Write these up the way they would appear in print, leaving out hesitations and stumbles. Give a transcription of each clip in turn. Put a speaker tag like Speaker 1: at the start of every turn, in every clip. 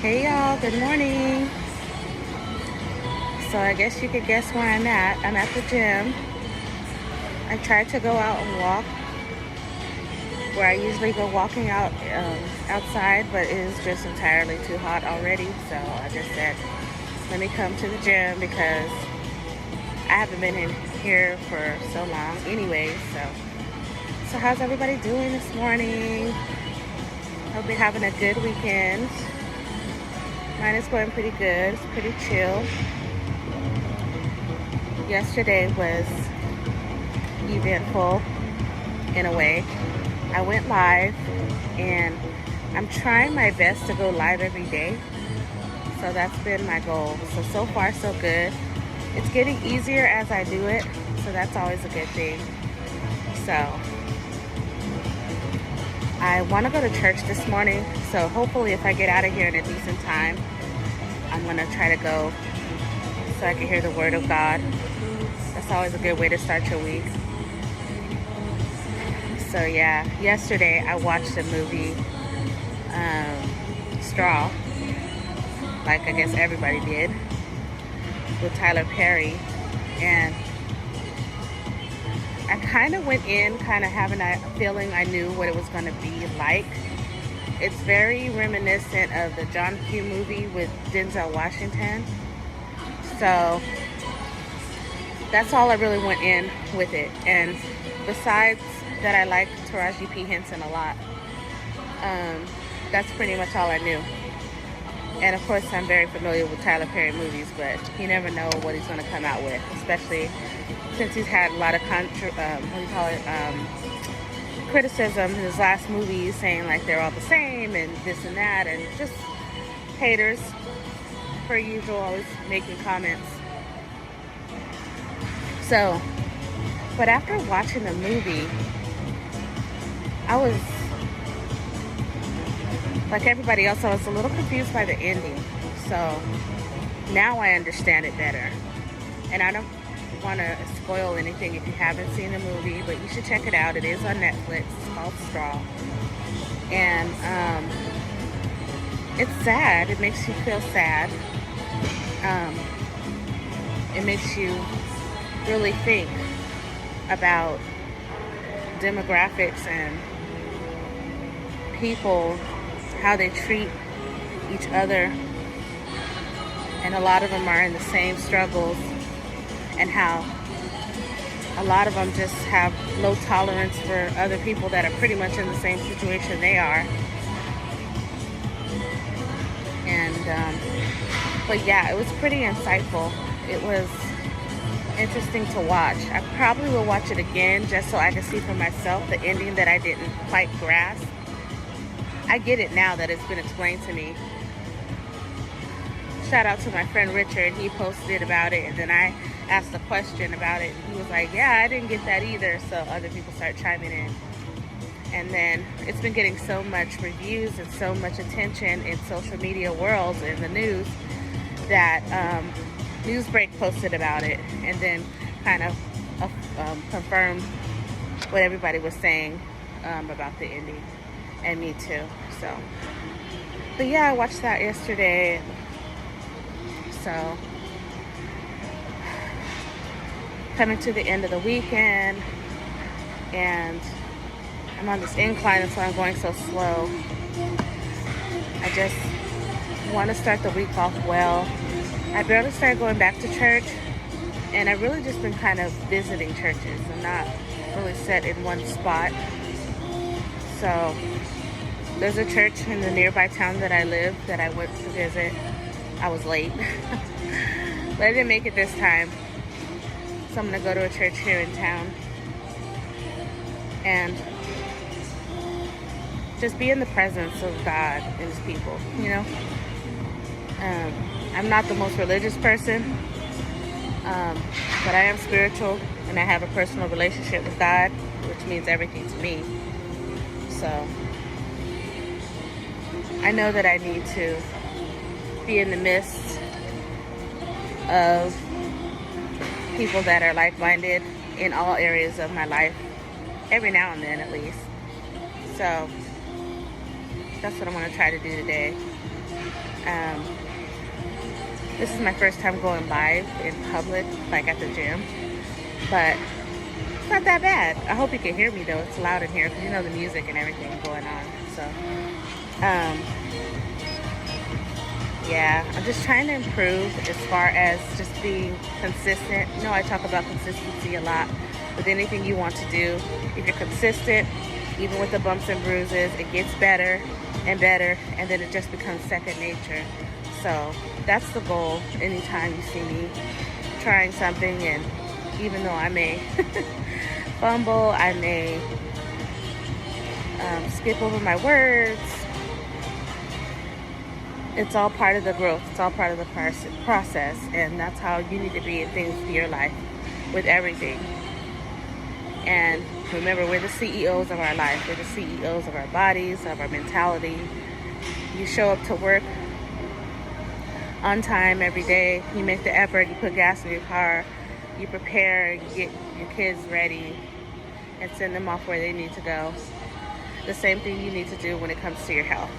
Speaker 1: Hey y'all, good morning. So I guess you could guess where I'm at. I'm at the gym. I tried to go out and walk where I usually go walking outside, but it is just entirely too hot already. So I just said, let me come to the gym because I haven't been in here for so long anyway. So how's everybody doing this morning? Hope you're having a good weekend. Mine is going pretty good. It's pretty chill. Yesterday was eventful in a way. I went live and I'm trying my best to go live every day. So that's been my goal. So far so good. It's getting easier as I do it. So that's always a good thing. So I want to go to church this morning. So hopefully if I get out of here in a decent time, I'm going to try to go so I can hear the word of God. That's always a good way to start your week. So yeah, yesterday I watched the movie Straw, like I guess everybody did, with Tyler Perry. And I kind of went in kind of having a feeling I knew what it was going to be like. It's very reminiscent of the John Q movie with Denzel Washington. So that's all I really went in with it. And besides that, I like Taraji P. Henson a lot. That's pretty much all I knew. And of course, I'm very familiar with Tyler Perry movies, but you never know what he's going to come out with, especially since he's had a lot of criticism in his last movies, saying like they're all the same and this and that, and just haters, per usual, always making comments. So, but after watching the movie, I was, like everybody else, I was a little confused by the ending. So now I understand it better. And I don't want to spoil anything if you haven't seen the movie, but you should check it out. It is on Netflix. It's called Straw. And it's sad. It makes you feel sad. It makes you really think about demographics and people, how they treat each other. And a lot of them are in the same struggles, and how a lot of them just have low tolerance for other people that are pretty much in the same situation they are. And but yeah, it was pretty insightful. It was interesting to watch. I probably will watch it again just so I can see for myself the ending that I didn't quite grasp. I get it now that it's been explained to me. Shout out to my friend Richard. He posted about it, and then I asked a question about it. He was like, yeah, I didn't get that either. So other people start chiming in. And then it's been getting so much reviews and so much attention in social media worlds and the news that Newsbreak posted about it, and then kind of confirmed what everybody was saying about the ending, and me too. So, but yeah, I watched that yesterday. So, coming to the end of the weekend, and I'm on this incline, and so I'm going so slow. I just want to start the week off well. I barely started going back to church, and I've really just been kind of visiting churches. I'm not really set in one spot. So there's a church in the nearby town that I live that I went to visit. I was late, but I didn't make it this time. So I'm going to go to a church here in town and just be in the presence of God and His people, you know. I'm not the most religious person, but I am spiritual, and I have a personal relationship with God, which means everything to me. So I know that I need to be in the midst of people that are like-minded in all areas of my life, every now and then at least. So that's what I'm going to try to do today. Um, this is my first time going live in public, like at the gym, but it's not that bad. I hope you can hear me though. It's loud in here because you know the music and everything going on. So, yeah, I'm just trying to improve as far as just being consistent. You know, I talk about consistency a lot with anything you want to do. If you're consistent, even with the bumps and bruises, it gets better and better, and then it just becomes second nature. So that's the goal anytime you see me trying something, and even though I may fumble, I may skip over my words, it's all part of the growth. It's all part of the process, and that's how you need to be in things in your life with everything. And remember, we're the CEOs of our life. We're the CEOs of our bodies, of our mentality. You show up to work on time every day. You make the effort. You put gas in your car. You prepare. You get your kids ready and send them off where they need to go. The same thing you need to do when it comes to your health.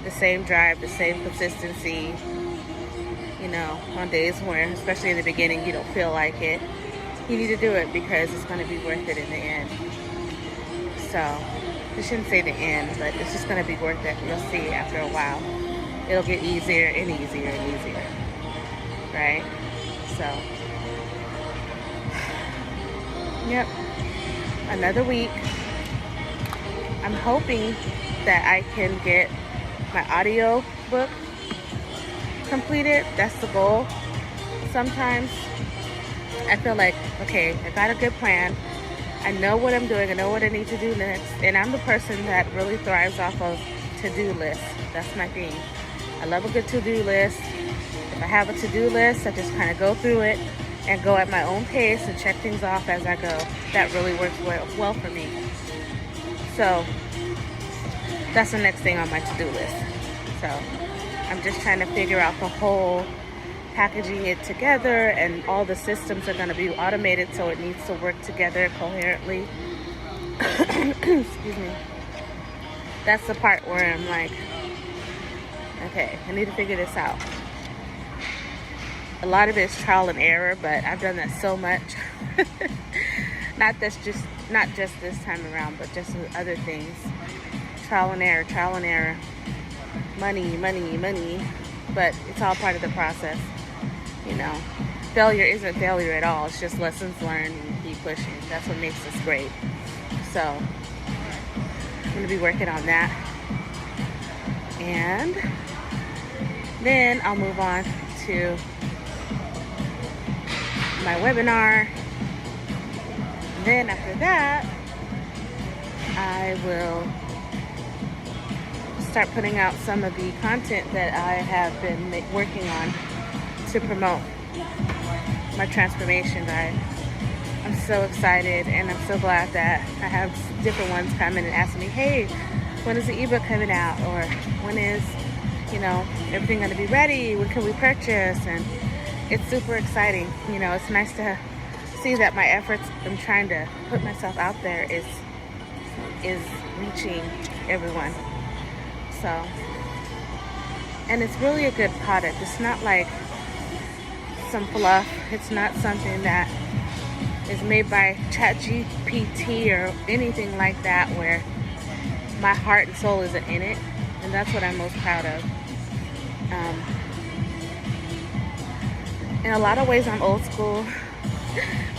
Speaker 1: The same drive, the same consistency, you know, on days where, especially in the beginning, you don't feel like it. You need to do it because it's going to be worth it in the end. So, I shouldn't say the end, but it's just going to be worth it. You'll see after a while. It'll get easier and easier and easier. Right? So, yep. Another week. I'm hoping that I can get my audio book completed. That's the goal. Sometimes I feel like, okay, I got a good plan. I know what I'm doing. I know what I need to do next. And I'm the person that really thrives off of to-do lists. That's my thing. I love a good to-do list. If I have a to-do list, I just kind of go through it and go at my own pace and check things off as I go. That really works well for me. So that's the next thing on my to-do list. So I'm just trying to figure out the whole packaging it together, and all the systems are going to be automated, so it needs to work together coherently. Excuse me. That's the part where I'm like, okay, I need to figure this out. A lot of it is trial and error, but I've done that so much. not just this time around, but just with other things. Trial and error. Money. But it's all part of the process. You know, failure isn't failure at all. It's just lessons learned and keep pushing. That's what makes us great. So I'm going to be working on that. And then I'll move on to my webinar. Then after that, I will start putting out some of the content that I have been working on to promote my transformation guide. I'm so excited, and I'm so glad that I have different ones coming and asking me, hey, when is the ebook coming out? Or when is, you know, everything going to be ready? When can we purchase? And it's super exciting. You know, it's nice to see that my efforts in trying to put myself out there is reaching everyone. So, and it's really a good product. It's not like some fluff. It's not something that is made by ChatGPT or anything like that, where my heart and soul isn't in it. And that's what I'm most proud of. In a lot of ways, I'm old school.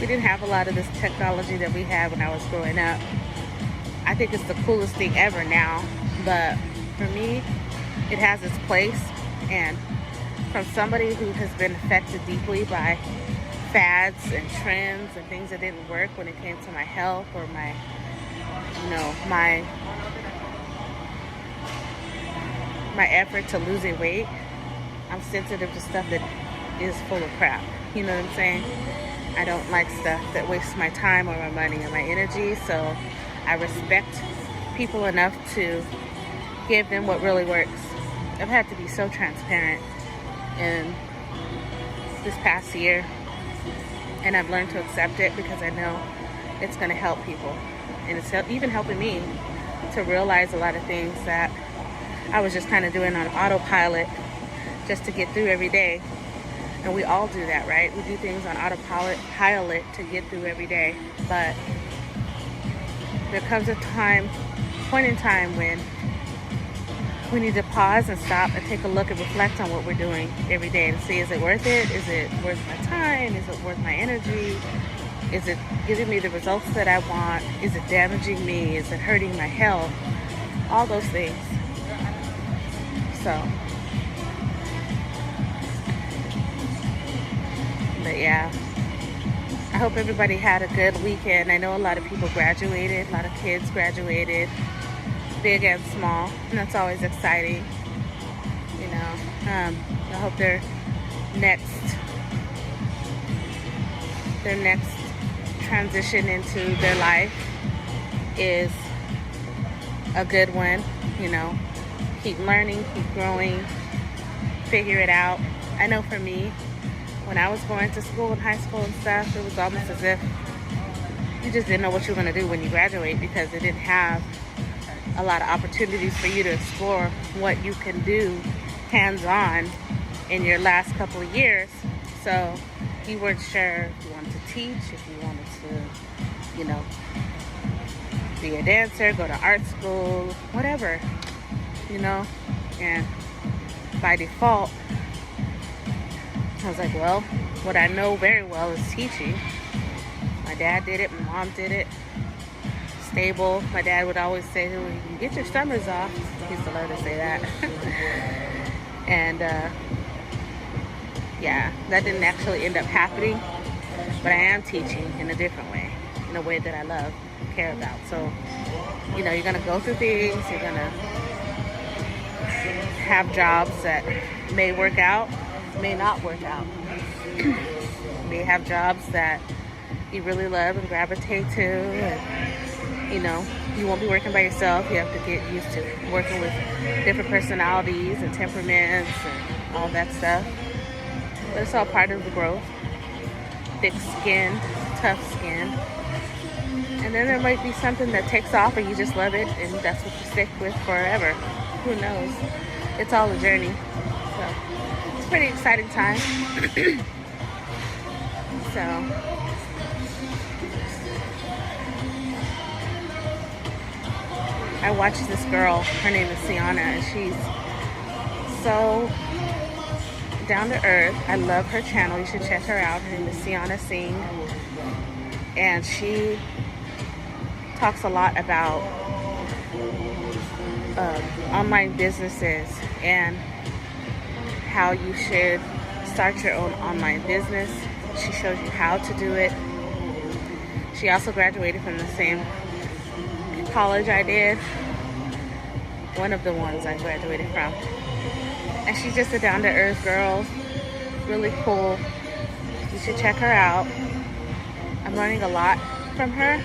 Speaker 1: We didn't have a lot of this technology that we had when I was growing up. I think it's the coolest thing ever now, but for me, it has its place. And from somebody who has been affected deeply by fads and trends and things that didn't work when it came to my health or my effort to losing weight, I'm sensitive to stuff that is full of crap. You know what I'm saying? I don't like stuff that wastes my time or my money or my energy. So I respect people enough to give them what really works. I've had to be so transparent in this past year, and I've learned to accept it because I know it's going to help people, and it's even helping me to realize a lot of things that I was just kind of doing on autopilot just to get through every day. And we all do that, right? We do things on autopilot to get through every day. But there comes a point in time when we need to pause and stop and take a look and reflect on what we're doing every day and see, is it worth it? Is it worth my time? Is it worth my energy? Is it giving me the results that I want? Is it damaging me? Is it hurting my health? All those things. So, but yeah, I hope everybody had a good weekend. I know a lot of people graduated, a lot of kids graduated, big and small, and that's always exciting. You know, I hope their next transition into their life is a good one. You know, keep learning, keep growing, figure it out. I know for me, when I was going to school in high school and stuff, it was almost as if you just didn't know what you were going to do when you graduate, because it didn't have a lot of opportunities for you to explore what you can do hands-on in your last couple of years. So you weren't sure if you wanted to teach, if you wanted to, you know, be a dancer, go to art school, whatever, you know. And by default, I was like, well, what I know very well is teaching. My dad did it, my mom did it. Stable. My dad would always say, well, you can get your summers off. He used to love to say that. And yeah, that didn't actually end up happening. But I am teaching in a different way, in a way that I love, care about. So, you know, you're going to go through things. You're going to have jobs that may work out, may not work out. May have jobs that you really love and gravitate to, and you know, you won't be working by yourself. You have to get used to working with different personalities and temperaments and all that stuff. But it's all part of the growth. Thick skin, tough skin. And then there might be something that takes off and you just love it, and that's what you stick with forever. Who knows? It's all a journey. So it's a pretty exciting time. So I watched this girl, her name is Sienna, and she's so down to earth. I love her channel. You should check her out. Her name is Sienna Singh. And she talks a lot about online businesses and how you should start your own online business. She shows you how to do it. She also graduated from the same college I did, one of the ones I graduated from. And she's just a down-to-earth girl, really cool. You should check her out. I'm learning a lot from her,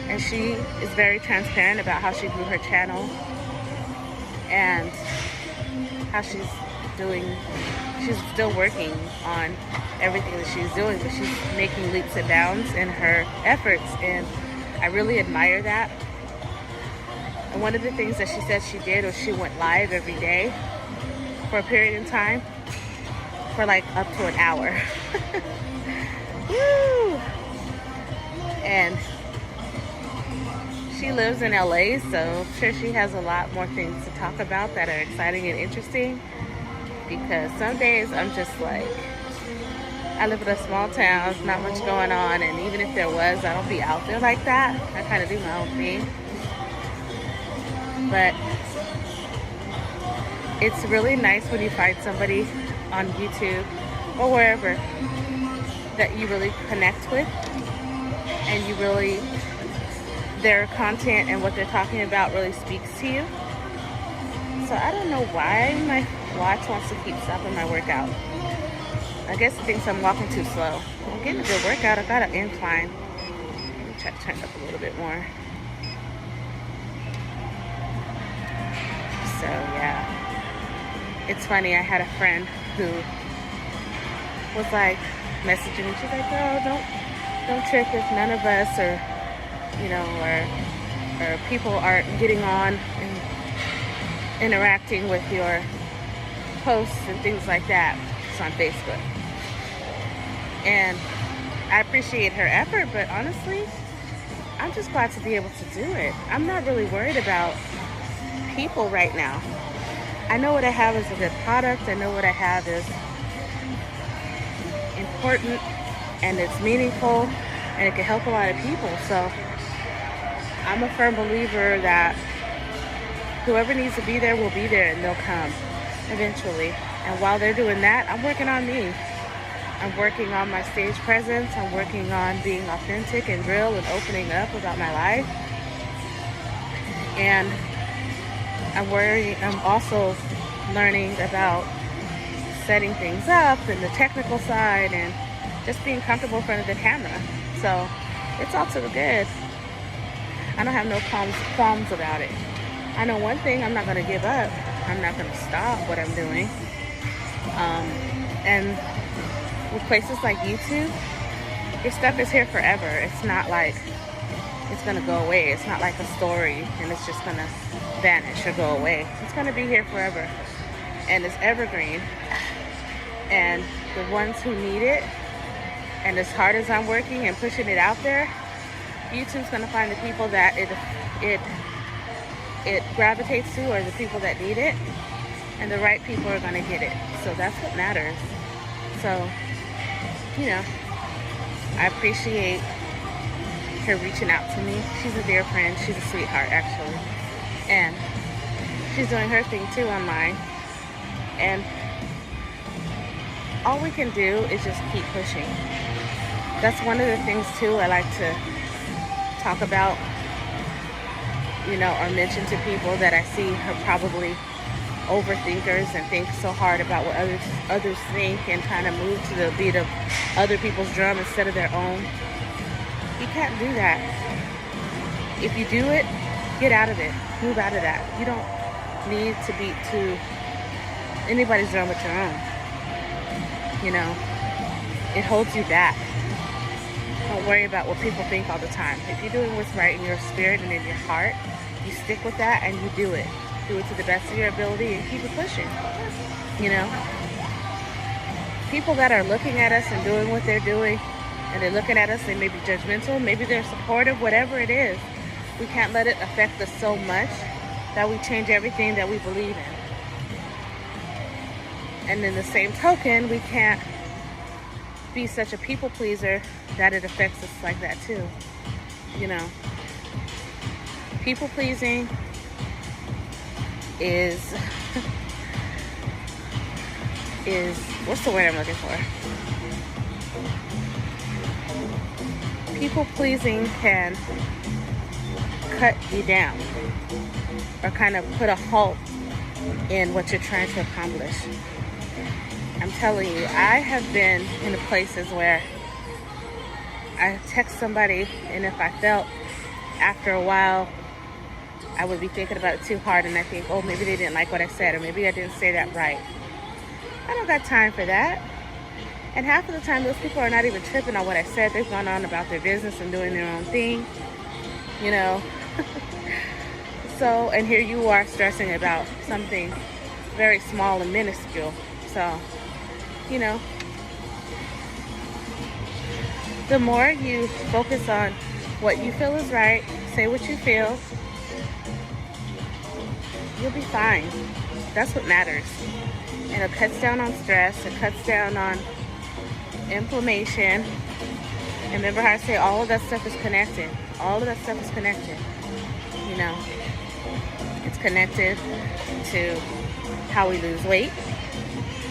Speaker 1: and she is very transparent about how she grew her channel and how she's still working on everything that she's doing, but she's making leaps and bounds in her efforts, and I really admire that. And one of the things that she said she did was she went live every day for a period of time for like up to an hour. Woo! And she lives in LA, so I'm sure she has a lot more things to talk about that are exciting and interesting, because some days I'm just like, I live in a small town, there's not much going on, and even if there was, I don't be out there like that. I kind of do my own thing. But it's really nice when you find somebody on YouTube or wherever that you really connect with, and you really, their content and what they're talking about really speaks to you. So I don't know why my watch wants to keep stopping my workout. I guess it thinks I'm walking too slow. I'm getting a good workout. I got an incline. Let me try to turn it up a little bit more. So yeah, it's funny. I had a friend who was like messaging me. She's like, "Girl, don't trip if none of us, or you know, or people aren't getting on and interacting with your posts and things like that. It's on Facebook. And I appreciate her effort, but honestly, I'm just glad to be able to do it. I'm not really worried about people right now. I know what I have is a good product. I know what I have is important and it's meaningful and it can help a lot of people. So I'm a firm believer that whoever needs to be there will be there, and they'll come eventually. And while they're doing that, I'm working on me. I'm working on my stage presence. I'm working on being authentic and real and opening up about my life. And I'm also learning about setting things up and the technical side and just being comfortable in front of the camera. So it's all to the good. I don't have no qualms about it. I know one thing, I'm not going to give up. I'm not going to stop what I'm doing. And with places like YouTube, your stuff is here forever. It's not like it's going to go away. It's not like a story and it's just going to vanish or go away. It's going to be here forever. And it's evergreen. And the ones who need it, and as hard as I'm working and pushing it out there, YouTube's going to find the people that it gravitates to, or the people that need it, and the right people are going to get it. So that's what matters. So, you know, I appreciate her reaching out to me. She's a dear friend. She's a sweetheart, actually. And she's doing her thing too online. And all we can do is just keep pushing. That's one of the things too I like to talk about, you know, or mention to people that I see are probably overthinkers and think so hard about what others think and kind of move to the beat of other people's drum instead of their own. You can't do that. If you do it, get out of it. Move out of that. You don't need to beat to anybody's drum but your own. You know, it holds you back. Don't worry about what people think all the time. If you're doing what's right in your spirit and in your heart, you stick with that and you do it. Do it to the best of your ability and keep it pushing. You know? People that are looking at us and doing what they're doing, and they're looking at us, they may be judgmental, maybe they're supportive, whatever it is. We can't let it affect us so much that we change everything that we believe in. And in the same token, we can't be such a people pleaser that it affects us like that too. You know, people pleasing is what's the word I'm looking for? People pleasing can cut you down or kind of put a halt in what you're trying to accomplish. I'm telling you, I have been in the places where I text somebody, and if I felt after a while I would be thinking about it too hard, and I think, oh, maybe they didn't like what I said, or maybe I didn't say that right. I don't got time for that. And half of the time, those people are not even tripping on what I said. They've gone on about their business and doing their own thing, you know. So, and here you are stressing about something very small and minuscule. So, you know, the more you focus on what you feel is right, say what you feel, you'll be fine. That's what matters. And it cuts down on stress. It cuts down on inflammation. And remember how I say all of that stuff is connected. All of that stuff is connected. You know, it's connected to how we lose weight,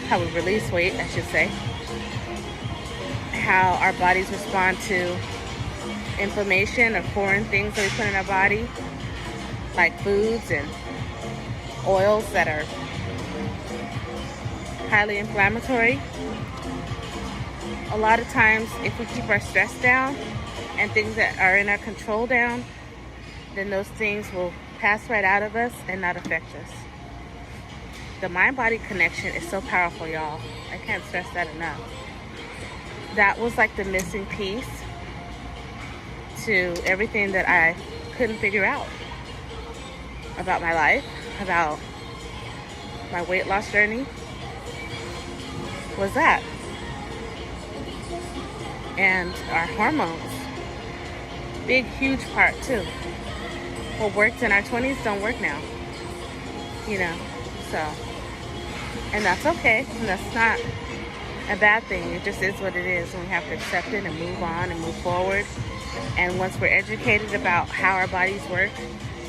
Speaker 1: how we release weight, I should say, how our bodies respond to inflammation or foreign things that we put in our body, like foods and oils that are highly inflammatory. A lot of times, if we keep our stress down and things that are in our control down, then those things will pass right out of us and not affect us. The mind-body connection is so powerful, y'all. I can't stress that enough. That was like the missing piece to everything that I couldn't figure out about my life, about my weight loss journey was that. And our hormones. Big, huge part too. What worked in our 20s don't work now. You know, so. And that's okay. And that's not a bad thing. It just is what it is. And we have to accept it and move on and move forward. And once we're educated about how our bodies work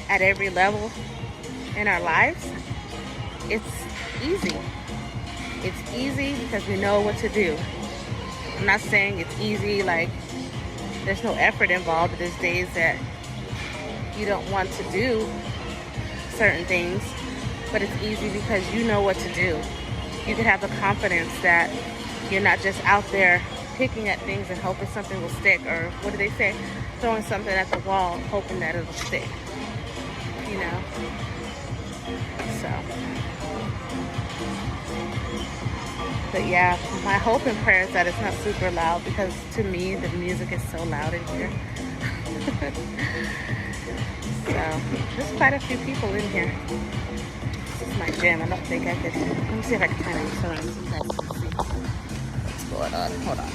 Speaker 1: at every level in our lives, it's easy. It's easy because we know what to do. I'm not saying it's easy like there's no effort involved. There's days that you don't want to do certain things, but it's easy because you know what to do. You can have the confidence that you're not just out there picking at things and hoping something will stick, or what do they say? Throwing something at the wall, hoping that it'll stick. You know? So. But yeah, my hope and prayer is that it's not super loud, because to me the music is so loud in here. So there's quite a few people in here. This is my gym. I don't think I could. Let me see if I can turn it around so you guys can see what's going on. Hold on.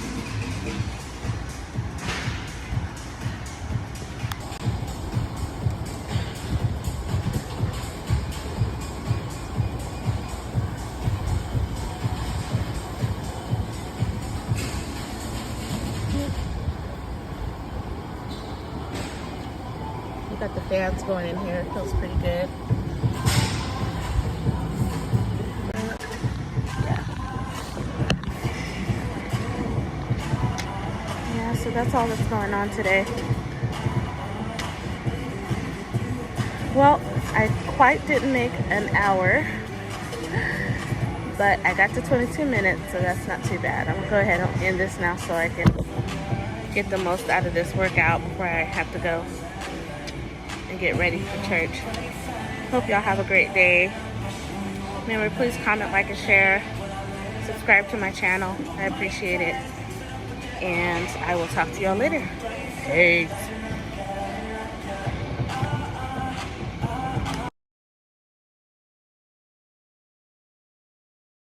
Speaker 1: Got the fans going in here. It feels pretty good. Yeah, so that's all that's going on today. Well, I quite didn't make an hour, but I got to 22 minutes, so that's not too bad. I'm gonna go ahead and end this now so I can get the most out of this workout before I have to go and get ready for church. Hope y'all have a great day. Remember, please comment, like, and share. Subscribe to my channel. I appreciate it. And I will talk to y'all later. Peace.